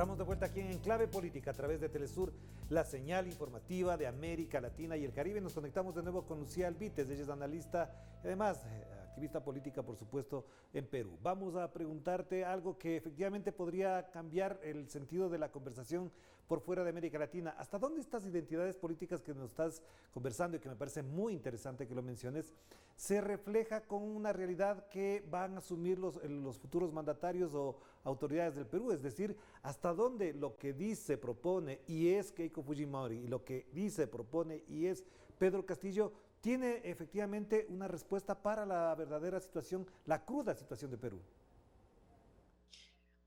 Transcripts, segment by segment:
Estamos de vuelta aquí en Enclave Política a través de Telesur, la señal informativa de América Latina y el Caribe. Nos conectamos de nuevo con Lucía Albites, ella es analista y además activista política, por supuesto, en Perú. Vamos a preguntarte algo que efectivamente podría cambiar el sentido de la conversación por fuera de América Latina. ¿Hasta dónde estas identidades políticas que nos estás conversando y que me parece muy interesante que lo menciones, se refleja con una realidad que van a asumir los futuros mandatarios o autoridades del Perú? Es decir, ¿hasta dónde lo que dice, propone y es Keiko Fujimori y lo que dice, propone y es Pedro Castillo tiene efectivamente una respuesta para la verdadera situación, la cruda situación de Perú?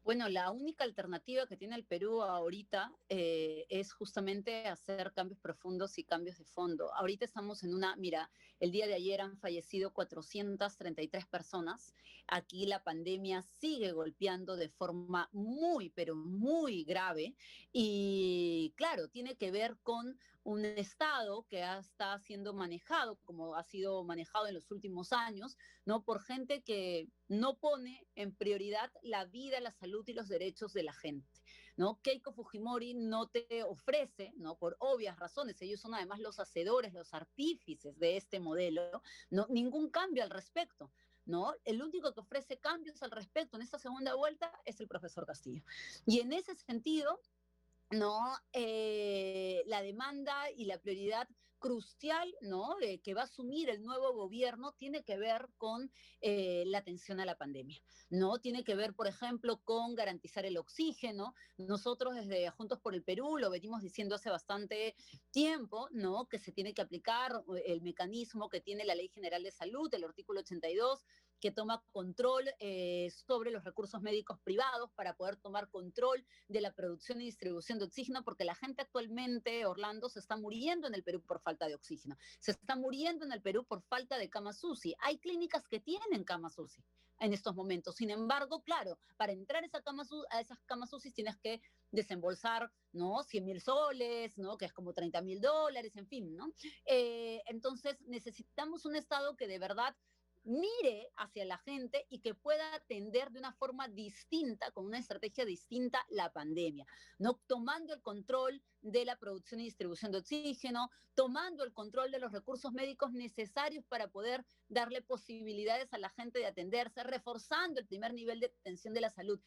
Bueno, la única alternativa que tiene el Perú ahorita es justamente hacer cambios profundos y cambios de fondo. Ahorita estamos mira, el día de ayer han fallecido 433 personas. Aquí la pandemia sigue golpeando de forma muy, pero muy grave. Y claro, tiene que ver con un Estado que está siendo manejado, como ha sido manejado en los últimos años, ¿no? Por gente que no pone en prioridad la vida, la salud y los derechos de la gente, ¿no? Keiko Fujimori no te ofrece, ¿no? Por obvias razones, ellos son además los hacedores, los artífices de este modelo, ¿no? Ningún cambio al respecto, ¿no? El único que ofrece cambios al respecto en esta segunda vuelta es el profesor Castillo. Y en ese sentido, ¿no? La demanda y la prioridad crucial, ¿no? Que va a asumir el nuevo gobierno tiene que ver con la atención a la pandemia, ¿no? Tiene que ver, por ejemplo, con garantizar el oxígeno. Nosotros desde Juntos por el Perú lo venimos diciendo hace bastante tiempo, ¿no? Que se tiene que aplicar el mecanismo que tiene la Ley General de Salud, el artículo 82, que toma control sobre los recursos médicos privados para poder tomar control de la producción y distribución de oxígeno, porque la gente actualmente, Orlando, se está muriendo en el Perú por falta de oxígeno. Se está muriendo en el Perú por falta de camas UCI. Hay clínicas que tienen camas UCI en estos momentos. Sin embargo, claro, para entrar a esas camas UCI tienes que desembolsar, ¿no? 100.000 soles, ¿no? Que es como $30.000, en fin, ¿no? Entonces, necesitamos un Estado que de verdad mire hacia la gente y que pueda atender de una forma distinta, con una estrategia distinta, la pandemia, ¿no? Tomando el control de la producción y distribución de oxígeno, tomando el control de los recursos médicos necesarios para poder darle posibilidades a la gente de atenderse, reforzando el primer nivel de atención de la salud.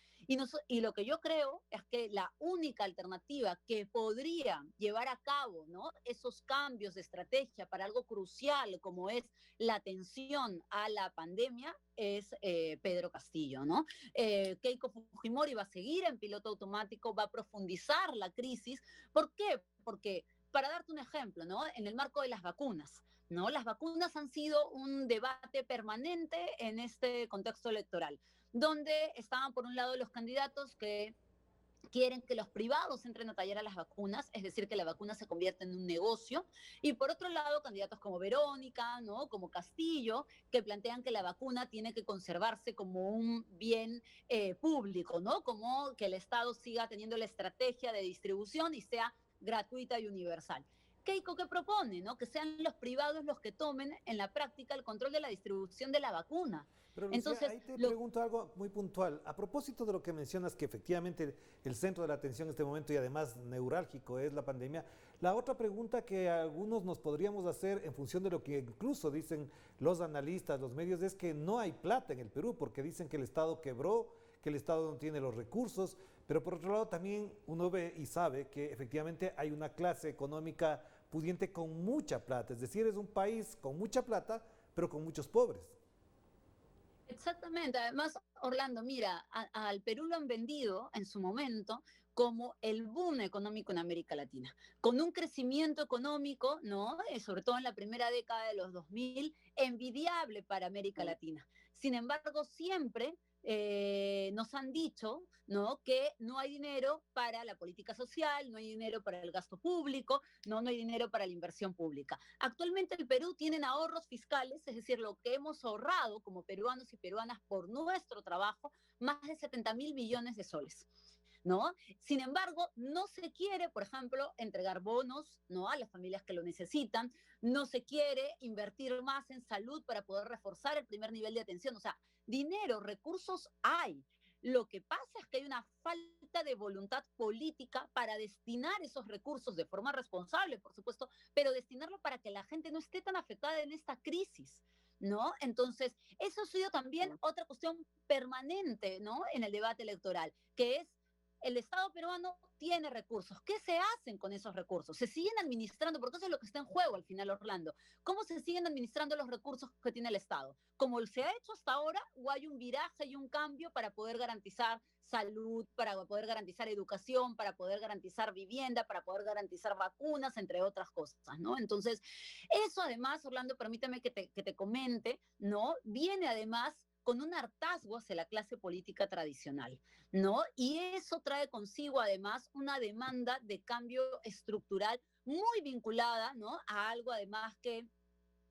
Y lo que yo creo es que la única alternativa que podría llevar a cabo, ¿no? Esos cambios de estrategia para algo crucial como es la atención a la pandemia es Pedro Castillo, ¿no? Keiko Fujimori va a seguir en piloto automático, va a profundizar la crisis. ¿Por qué? Porque, para darte un ejemplo, ¿no? En el marco de las vacunas, ¿no? Las vacunas han sido un debate permanente en este contexto electoral, donde estaban por un lado los candidatos que quieren que los privados entren a tallar a las vacunas, es decir, que la vacuna se convierta en un negocio, y por otro lado, candidatos como Verónica, ¿no? Como Castillo, que plantean que la vacuna tiene que conservarse como un bien público, ¿no? Como que el Estado siga teniendo la estrategia de distribución y sea gratuita y universal. Keiko, ¿qué propone? ¿No? Que sean los privados los que tomen en la práctica el control de la distribución de la vacuna. Pero Lucía, Entonces, ahí te pregunto algo muy puntual. A propósito de lo que mencionas, que efectivamente el centro de la atención en este momento y además neurálgico es la pandemia, la otra pregunta que algunos nos podríamos hacer en función de lo que incluso dicen los analistas, los medios, es que no hay plata en el Perú, porque dicen que el Estado quebró, que el Estado no tiene los recursos, pero por otro lado también uno ve y sabe que efectivamente hay una clase económica pudiente con mucha plata, es decir, es un país con mucha plata, pero con muchos pobres. exactamente. Además, Orlando, mira, al Perú lo han vendido en su momento como el boom económico en América Latina, con un crecimiento económico, ¿no? Sobre todo en la primera década de los 2000, envidiable para América Latina. Sin embargo, siempre nos han dicho, ¿no? Que no hay dinero para la política social, no hay dinero para el gasto público, no hay dinero para la inversión pública. Actualmente el Perú tiene ahorros fiscales, es decir, lo que hemos ahorrado como peruanos y peruanas por nuestro trabajo, más de 70.000 millones de soles, ¿no? Sin embargo, no se quiere, por ejemplo, entregar bonos, ¿no? A las familias que lo necesitan, no se quiere invertir más en salud para poder reforzar el primer nivel de atención. O sea, dinero, recursos hay. Lo que pasa es que hay una falta de voluntad política para destinar esos recursos de forma responsable, por supuesto, pero destinarlo para que la gente no esté tan afectada en esta crisis, ¿no? Entonces, eso ha sido también otra cuestión permanente, ¿no? En el debate electoral, que es el Estado peruano tiene recursos. ¿Qué se hacen con esos recursos? ¿Se siguen administrando? Porque eso es lo que está en juego al final, Orlando. ¿Cómo se siguen administrando los recursos que tiene el Estado? ¿Como se ha hecho hasta ahora o hay un viraje y un cambio para poder garantizar salud, para poder garantizar educación, para poder garantizar vivienda, para poder garantizar vacunas, entre otras cosas, ¿no? Entonces, eso además, Orlando, permítame que te comente, ¿no? Viene además con un hartazgo hacia la clase política tradicional, ¿no? Y eso trae consigo además una demanda de cambio estructural muy vinculada, ¿no? A algo además que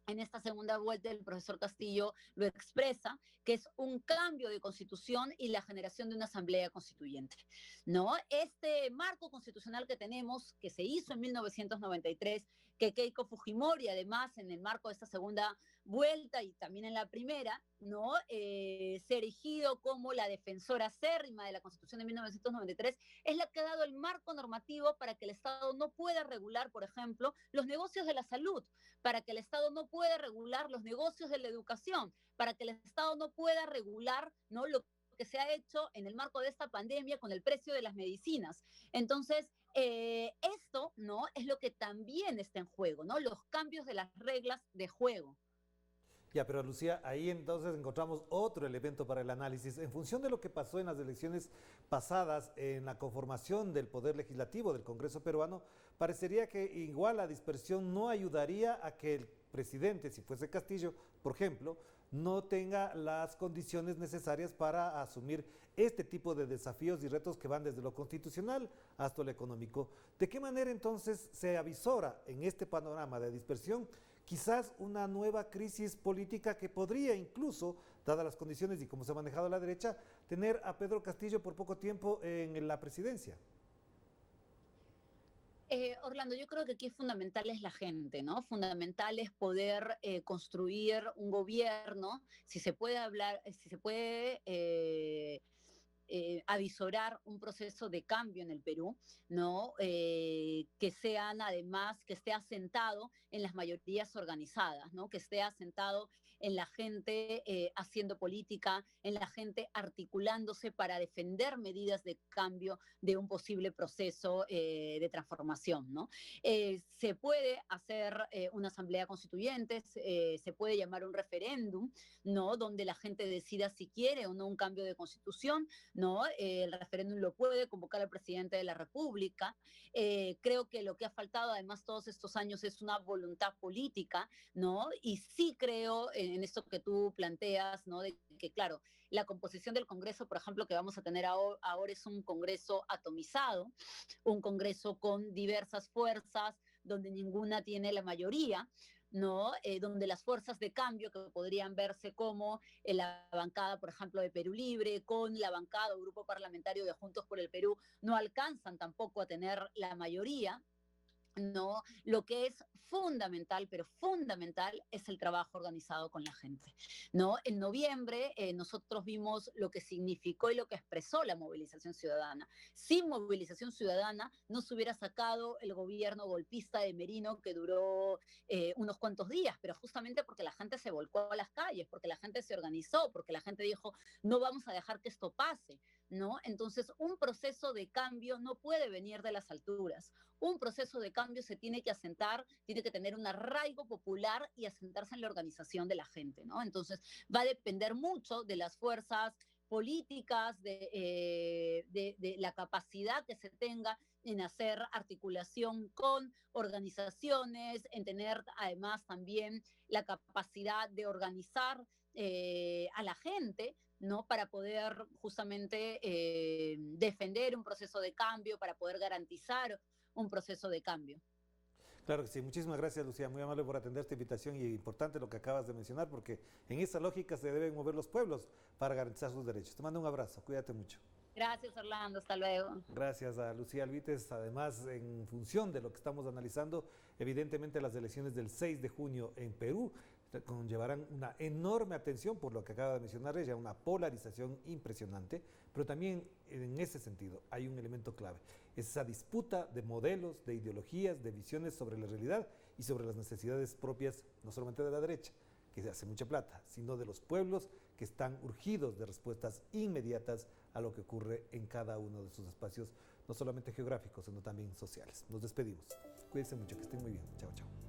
en esta segunda vuelta el profesor Castillo lo expresa, que es un cambio de constitución y la generación de una asamblea constituyente, ¿no? Este marco constitucional que tenemos, que se hizo en 1993, que Keiko Fujimori, además, en el marco de esta segunda vuelta y también en la primera, ¿no? Se ha erigido como la defensora acérrima de la Constitución de 1993, es la que ha dado el marco normativo para que el Estado no pueda regular, por ejemplo, los negocios de la salud, para que el Estado no pueda regular los negocios de la educación, para que el Estado no pueda regular, ¿no?, lo que se ha hecho en el marco de esta pandemia con el precio de las medicinas. Entonces, esto, ¿no?, es lo que también está en juego, ¿no? Los cambios de las reglas de juego. Ya, pero Lucía, ahí entonces encontramos otro elemento para el análisis. En función de lo que pasó en las elecciones pasadas, en la conformación del Poder Legislativo del Congreso peruano, parecería que igual la dispersión no ayudaría a que el presidente, si fuese Castillo, por ejemplo, no tenga las condiciones necesarias para asumir este tipo de desafíos y retos que van desde lo constitucional hasta lo económico. ¿De qué manera entonces se avisora en este panorama de dispersión quizás una nueva crisis política que podría incluso, dadas las condiciones y cómo se ha manejado la derecha, tener a Pedro Castillo por poco tiempo en la presidencia? Orlando, yo creo que aquí fundamental es la gente, ¿no? Fundamental es poder construir un gobierno, si se puede hablar, si se puede avisorar un proceso de cambio en el Perú, ¿no? Que sean además, que esté asentado en las mayorías organizadas, ¿no? Que esté asentado en la gente haciendo política, en la gente articulándose para defender medidas de cambio de un posible proceso de transformación, ¿no? Se puede hacer una asamblea constituyente, se puede llamar un referéndum, ¿no? Donde la gente decida si quiere o no un cambio de constitución, ¿no? El referéndum lo puede convocar el presidente de la República. Creo que lo que ha faltado además todos estos años es una voluntad política, ¿no? Y sí creo en esto que tú planteas, ¿no? De que, claro, la composición del Congreso, por ejemplo, que vamos a tener ahora es un Congreso atomizado, un Congreso con diversas fuerzas, donde ninguna tiene la mayoría, ¿no? Donde las fuerzas de cambio que podrían verse como la bancada, por ejemplo, de Perú Libre, con la bancada o grupo parlamentario de Juntos por el Perú, no alcanzan tampoco a tener la mayoría, ¿no? Lo que es fundamental, pero fundamental, es el trabajo organizado con la gente, ¿no? En noviembre nosotros vimos lo que significó y lo que expresó la movilización ciudadana. Sin movilización ciudadana no se hubiera sacado el gobierno golpista de Merino que duró unos cuantos días, pero justamente porque la gente se volcó a las calles, porque la gente se organizó, porque la gente dijo, no vamos a dejar que esto pase, ¿no? Entonces, un proceso de cambio no puede venir de las alturas. Un proceso de cambio se tiene que asentar, tiene que tener un arraigo popular y asentarse en la organización de la gente, ¿no? Entonces, va a depender mucho de las fuerzas políticas, de la capacidad que se tenga en hacer articulación con organizaciones, en tener además también la capacidad de organizar a la gente, ¿no? Para poder justamente defender un proceso de cambio, para poder garantizar un proceso de cambio. Claro que sí, muchísimas gracias Lucía, muy amable por atender esta invitación y importante lo que acabas de mencionar porque en esa lógica se deben mover los pueblos para garantizar sus derechos. Te mando un abrazo, cuídate mucho. Gracias, Orlando, hasta luego. Gracias a Lucía Albites. Además, en función de lo que estamos analizando, evidentemente las elecciones del 6 de junio en Perú conllevarán una enorme atención por lo que acaba de mencionar ella, una polarización impresionante, pero también en ese sentido hay un elemento clave, esa disputa de modelos, de ideologías, de visiones sobre la realidad y sobre las necesidades propias, no solamente de la derecha, que hace mucha plata, sino de los pueblos que están urgidos de respuestas inmediatas a lo que ocurre en cada uno de sus espacios, no solamente geográficos, sino también sociales. Nos despedimos. Cuídense mucho, que estén muy bien. Chao, chao.